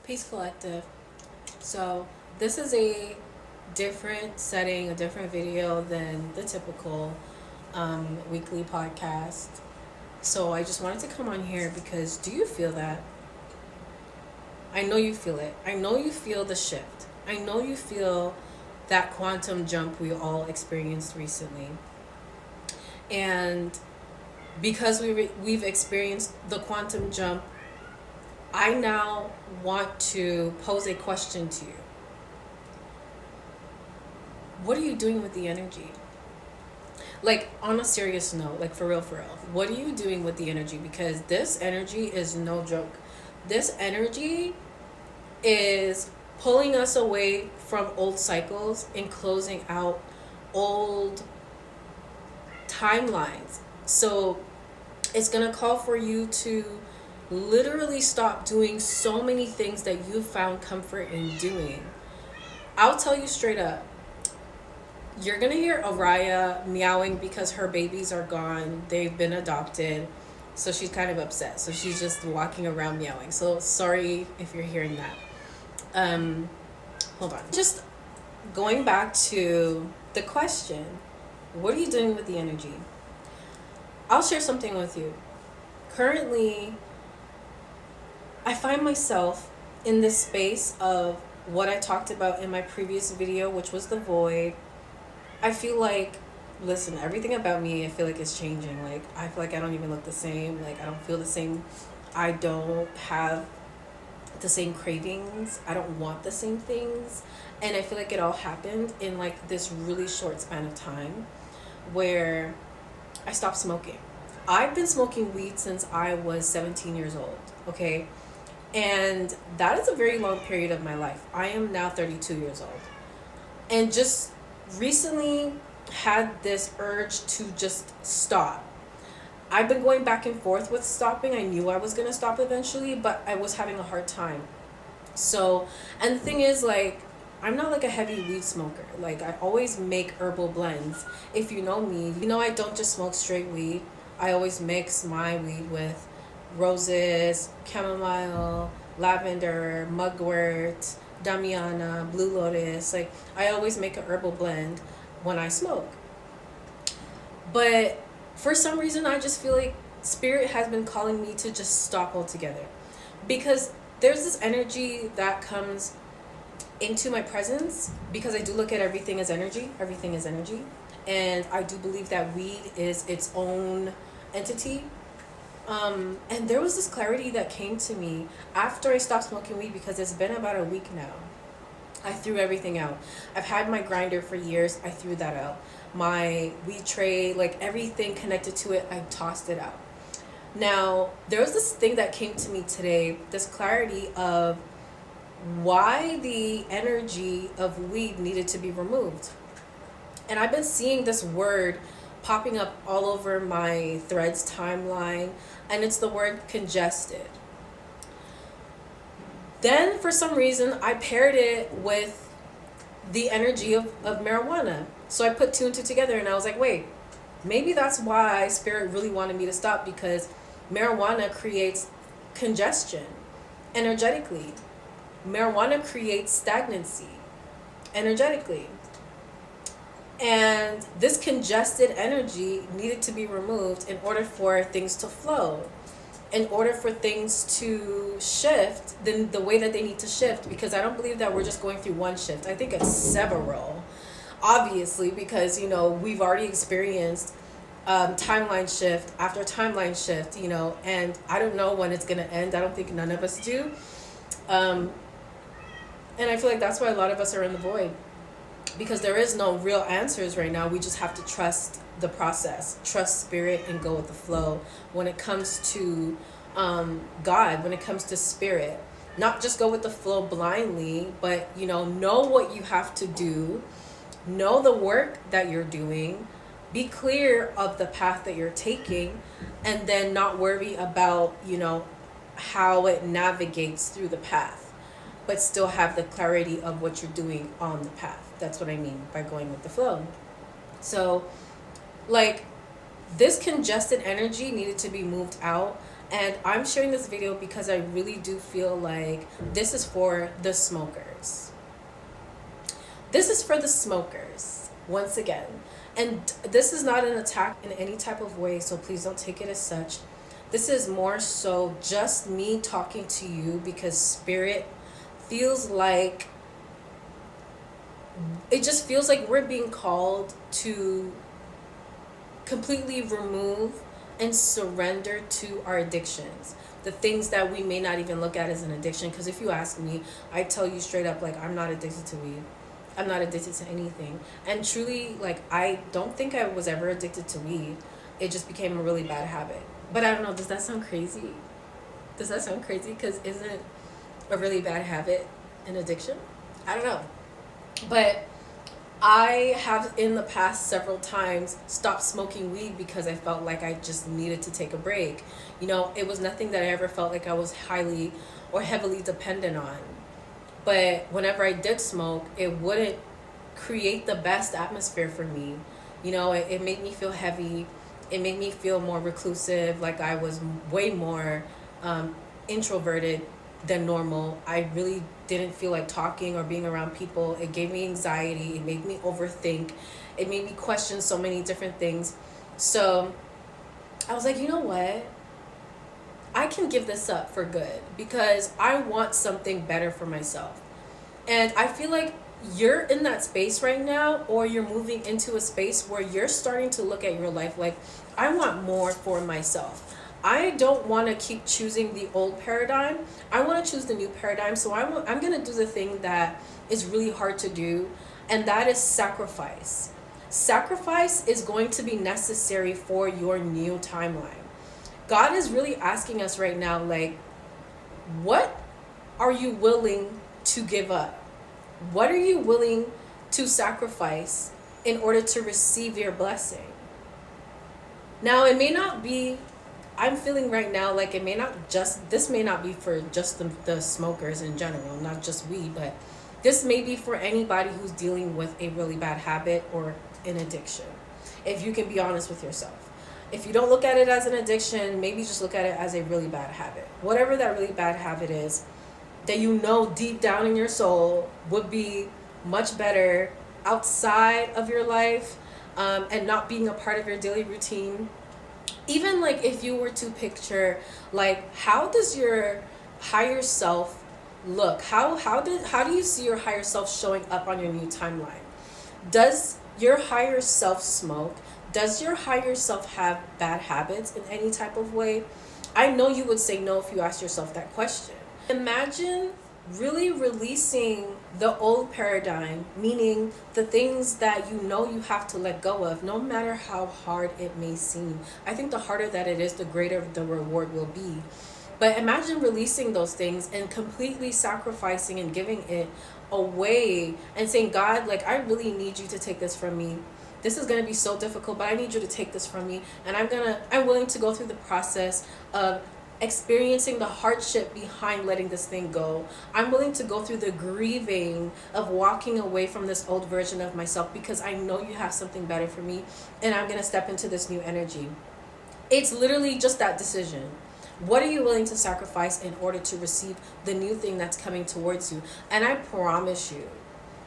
Peace Collective. So, this is a different setting, a different video than the typical weekly podcast. So, I just wanted to come on here because do you feel that? I know you feel it. I know you feel the shift. I know you feel that quantum jump we all experienced recently. And because we've experienced the quantum jump, I now want to pose a question to you. What are you doing with the energy? Like, on a serious note, like for real, what are you doing with the energy? Because this energy is no joke. This energy is pulling us away from old cycles and closing out old timelines. So it's going to call for you to literally stop doing so many things that you found comfort in doing. I'll tell you straight up, you're going to hear Araya meowing because her babies are gone. They've been adopted. So she's kind of upset. So she's just walking around meowing. So sorry if you're hearing that. Hold on. Just going back to the question, what are you doing with the energy? I'll share something with you. Currently, I find myself in this space of what I talked about in my previous video, which was the void. I feel like, listen, everything about me, I feel like it's changing. Like, I feel like I don't even look the same. Like, I don't feel the same. I don't have the same cravings. I don't want the same things. And I feel like it all happened in like this really short span of time where I stopped smoking. I've been smoking weed since I was 17 years old, okay? And that is a very long period of my life. I am now 32 years old. And just recently had this urge to just stop. I've been going back and forth with stopping. I knew I was going to stop eventually, but I was having a hard time. So, and the thing is, like, I'm not like a heavy weed smoker. Like, I always make herbal blends. If you know me, you know I don't just smoke straight weed. I always mix my weed with roses, chamomile, lavender, mugwort, damiana, blue lotus. Like, I always make a herbal blend when I smoke. But for some reason, I just feel like spirit has been calling me to just stop altogether. Because there's this energy that comes into my presence, because I do look at everything as energy. Everything is energy. And I do believe that weed is its own entity. And there was this clarity that came to me after I stopped smoking weed, because it's been about a week now. I threw everything out. I've had my grinder for years. I threw that out. My weed tray, like everything connected to it, I tossed it out. Now, there was this thing that came to me today, this clarity of why the energy of weed needed to be removed. And I've been seeing this word popping up all over my Threads timeline, and it's the word congested. Then, for some reason, I paired it with the energy of marijuana. So I put two and two together, and I was like, wait, maybe that's why Spirit really wanted me to stop, because marijuana creates congestion energetically. Marijuana creates stagnancy energetically. And this congested energy needed to be removed in order for things to flow, in order for things to shift the way that they need to shift. Because I don't believe that we're just going through one shift. I think it's several, obviously, because, you know, we've already experienced timeline shift after timeline shift, you know, and I don't know when it's going to end. I don't think none of us do. And I feel like that's why a lot of us are in the void, because there is no real answers right now. We just have to trust the process, trust spirit, and go with the flow when it comes to God, when it comes to spirit. Not just go with the flow blindly, but, you know what you have to do, know the work that you're doing, be clear of the path that you're taking, and then not worry about, how it navigates through the path, but still have the clarity of what you're doing on the path. That's what I mean by going with the flow. So, like, this congested energy needed to be moved out. And I'm sharing this video because I really do feel like this is for the smokers. This is for the smokers, once again. And this is not an attack in any type of way, so please don't take it as such. This is more so just me talking to you because Spirit feels like, it just feels like we're being called to completely remove and surrender to our addictions, the things that we may not even look at as an addiction. Because if you ask me, I tell you straight up, like, I'm not addicted to weed. I'm not addicted to anything. And truly, like, I don't think I was ever addicted to weed. It just became a really bad habit. But I don't know, does that sound crazy? Does that sound crazy? Because isn't a really bad habit an addiction? I don't know. But I have in the past several times stopped smoking weed because I felt like I just needed to take a break. You know, it was nothing that I ever felt like I was highly or heavily dependent on. But whenever I did smoke, it wouldn't create the best atmosphere for me. You know, it made me feel heavy. It made me feel more reclusive, like I was way more introverted than normal. I really didn't feel like talking or being around people. It gave me anxiety. It made me overthink. It made me question so many different things. So I was like, you know what? I can give this up for good because I want something better for myself. And I feel like you're in that space right now, or you're moving into a space where you're starting to look at your life like, I want more for myself. I don't want to keep choosing the old paradigm. I want to choose the new paradigm. So I'm going to do the thing that is really hard to do, and that is sacrifice. Sacrifice is going to be necessary for your new timeline. God is really asking us right now, like, what are you willing to give up? What are you willing to sacrifice in order to receive your blessing? Now, it may not be, I'm feeling right now like it may not just, this may not be for just the smokers in general, not just weed, but this may be for anybody who's dealing with a really bad habit or an addiction. If you can be honest with yourself. If you don't look at it as an addiction, maybe just look at it as a really bad habit. Whatever that really bad habit is, that you know deep down in your soul would be much better outside of your life, and not being a part of your daily routine. Even like if you were to picture, like, how does your higher self look? How do you see your higher self showing up on your new timeline? Does your higher self smoke? Does your higher self have bad habits in any type of way? I know you would say no if you asked yourself that question. Imagine really releasing the old paradigm, meaning the things that you know you have to let go of, no matter how hard it may seem. I think the harder that it is, the greater the reward will be. But imagine releasing those things and completely sacrificing and giving it away and saying, God, like, I really need you to take this from me. This is going to be so difficult, but I need you to take this from me. And I'm willing to go through the process of experiencing the hardship behind letting this thing go. I'm willing to go through the grieving of walking away from this old version of myself because I know you have something better for me, and I'm going to step into this new energy. It's literally just that decision. What are you willing to sacrifice in order to receive the new thing that's coming towards you? And I promise you,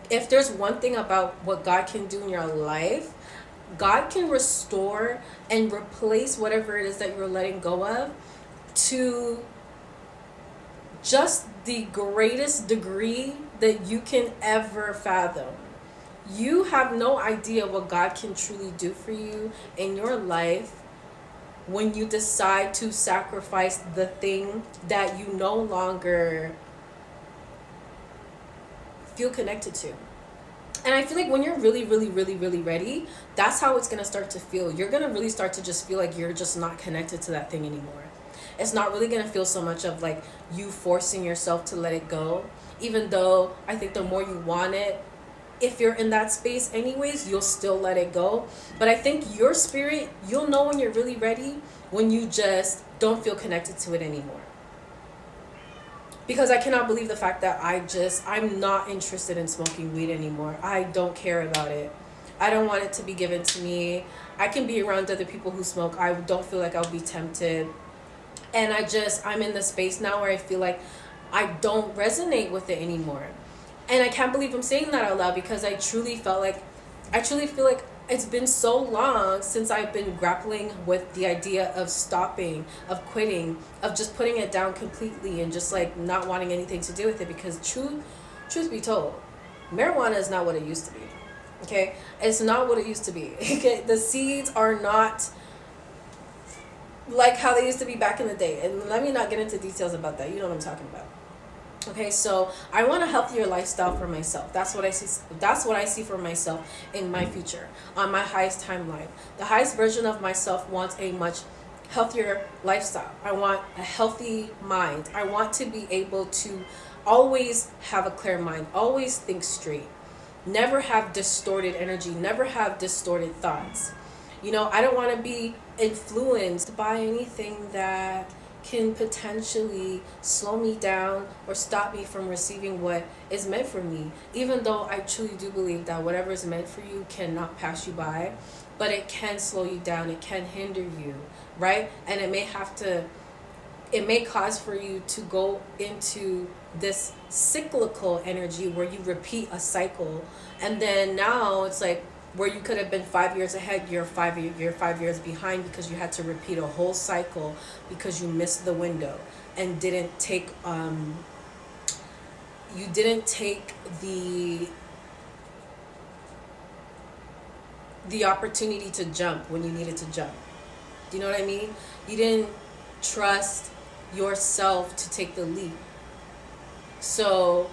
if there's one thing about what God can do in your life, God can restore and replace whatever it is that you're letting go of to just the greatest degree that you can ever fathom. You have no idea what God can truly do for you in your life when you decide to sacrifice the thing that you no longer feel connected to. And I feel like when you're really, really, really, really ready, that's how it's going to start to feel. You're going to really start to just feel like you're just not connected to that thing anymore. It's not really going to feel so much of like you forcing yourself to let it go, even though I think the more you want it, if you're in that space anyways, you'll still let it go. But I think your spirit, you'll know when you're really ready, when you just don't feel connected to it anymore. Because I cannot believe the fact that I'm not interested in smoking weed anymore. I don't care about it. I don't want it to be given to me. I can be around other people who smoke. I don't feel like I'll be tempted. And I'm in the space now where I feel like I don't resonate with it anymore. And I can't believe I'm saying that out loud, because I truly feel like it's been so long since I've been grappling with the idea of stopping, of quitting, of just putting it down completely and just like not wanting anything to do with it. Because truth be told, marijuana is not what it used to be. Okay? It's not what it used to be. Okay? The seeds are not like how they used to be back in the day. And let me not get into details about that. You know what I'm talking about. Okay, so I want a healthier lifestyle for myself. That's what I see. That's what I see for myself in my future, on my highest timeline. The highest version of myself wants a much healthier lifestyle. I want a healthy mind. I want to be able to always have a clear mind, always think straight, never have distorted energy, never have distorted thoughts. I don't want to be influenced by anything that can potentially slow me down or stop me from receiving what is meant for me. Even though I truly do believe that whatever is meant for you cannot pass you by, but it can slow you down, it can hinder you, right? And it may cause for you to go into this cyclical energy where you repeat a cycle, and then now it's like where you could have been 5 years ahead, you're 5 years behind, because you had to repeat a whole cycle because you missed the window and didn't take the opportunity to jump when you needed to jump. Do you know what I mean? You didn't trust yourself to take the leap. So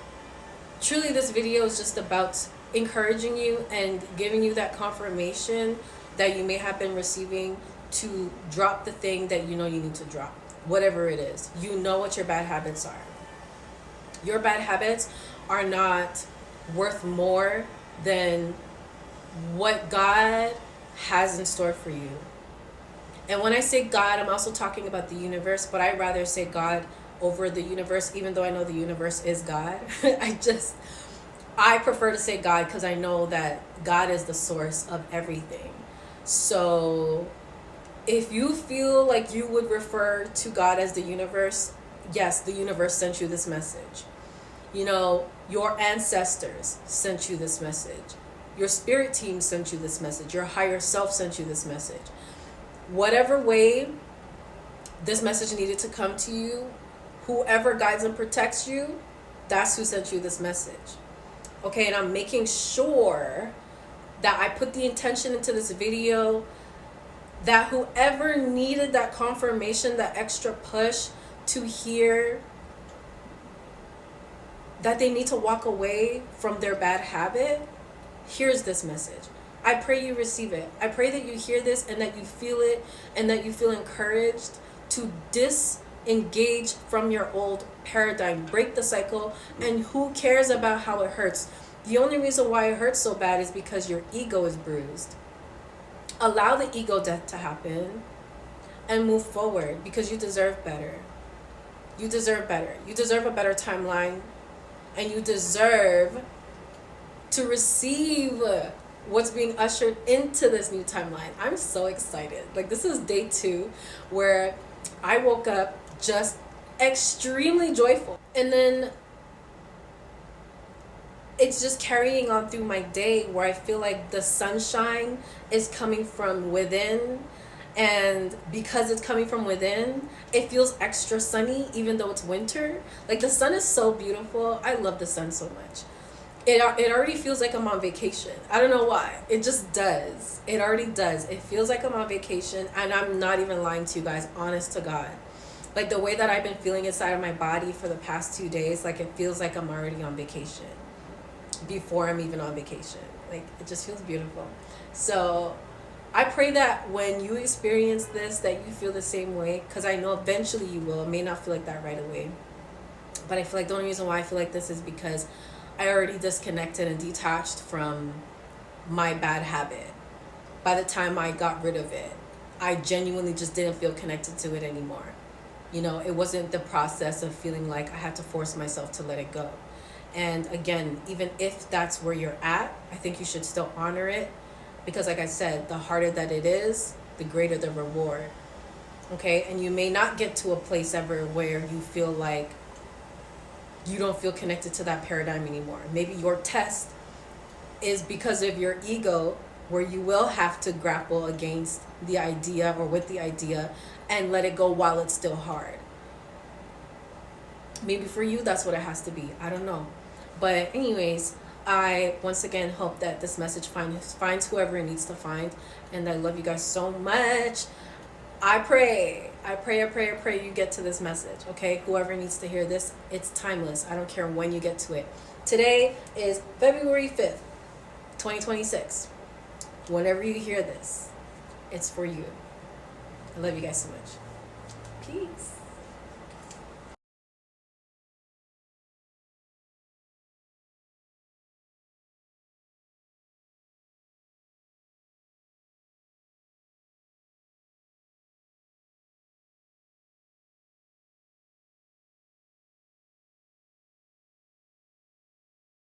truly, this video is just about encouraging you and giving you that confirmation that you may have been receiving, to drop the thing that you need to drop, whatever it is. You know what your bad habits are. Your bad habits are not worth more than what God has in store for you. And when I say God, I'm also talking about the universe, but I rather say God over the universe, even though I know the universe is God. I prefer to say God because I know that God is the source of everything. So if you feel like you would refer to God as the universe, yes, the universe sent you this message. Your ancestors sent you this message. Your spirit team sent you this message. Your higher self sent you this message. Whatever way this message needed to come to you, whoever guides and protects you, that's who sent you this message. Okay, and I'm making sure that I put the intention into this video that whoever needed that confirmation, that extra push to hear that they need to walk away from their bad habit, here's this message. I pray you receive it. I pray that you hear this and that you feel it and that you feel encouraged to disengage from your old paradigm, break the cycle, and who cares about how it hurts? The only reason why it hurts so bad is because your ego is bruised. Allow the ego death to happen and move forward, because you deserve better. You deserve better. You deserve a better timeline, and you deserve to receive what's being ushered into this new timeline. I'm so excited. Like, this is day 2 where I woke up just extremely joyful. And then it's just carrying on through my day where I feel like the sunshine is coming from within. And because it's coming from within, it feels extra sunny even though it's winter. Like, the sun is so beautiful. I love the sun so much. It already feels like I'm on vacation. I don't know why. It just does. It already does. It feels like I'm on vacation, and I'm not even lying to you guys, honest to God. Like, the way that I've been feeling inside of my body for the past 2 days, like, it feels like I'm already on vacation before I'm even on vacation. Like, it just feels beautiful. So I pray that when you experience this, that you feel the same way, because I know eventually you will. It may not feel like that right away, but I feel like the only reason why I feel like this is because I already disconnected and detached from my bad habit. By the time I got rid of it, I genuinely just didn't feel connected to it anymore. It wasn't the process of feeling like I had to force myself to let it go. And again, even if that's where you're at, I think you should still honor it, because like I said, the harder that it is, the greater the reward. Okay, and you may not get to a place ever where you feel like you don't feel connected to that paradigm anymore. Maybe your test is because of your ego, where you will have to grapple against the idea or with the idea and let it go while it's still hard. Maybe for you that's what it has to be. I don't know. But anyways, I once again hope that this message finds whoever it needs to find, and I love you guys so much. I pray you get to this message, okay? Whoever needs to hear this, it's timeless. I don't care when you get to it. Today is February 5th, 2026. Whenever you hear this, it's for you. I love you guys so much. Peace.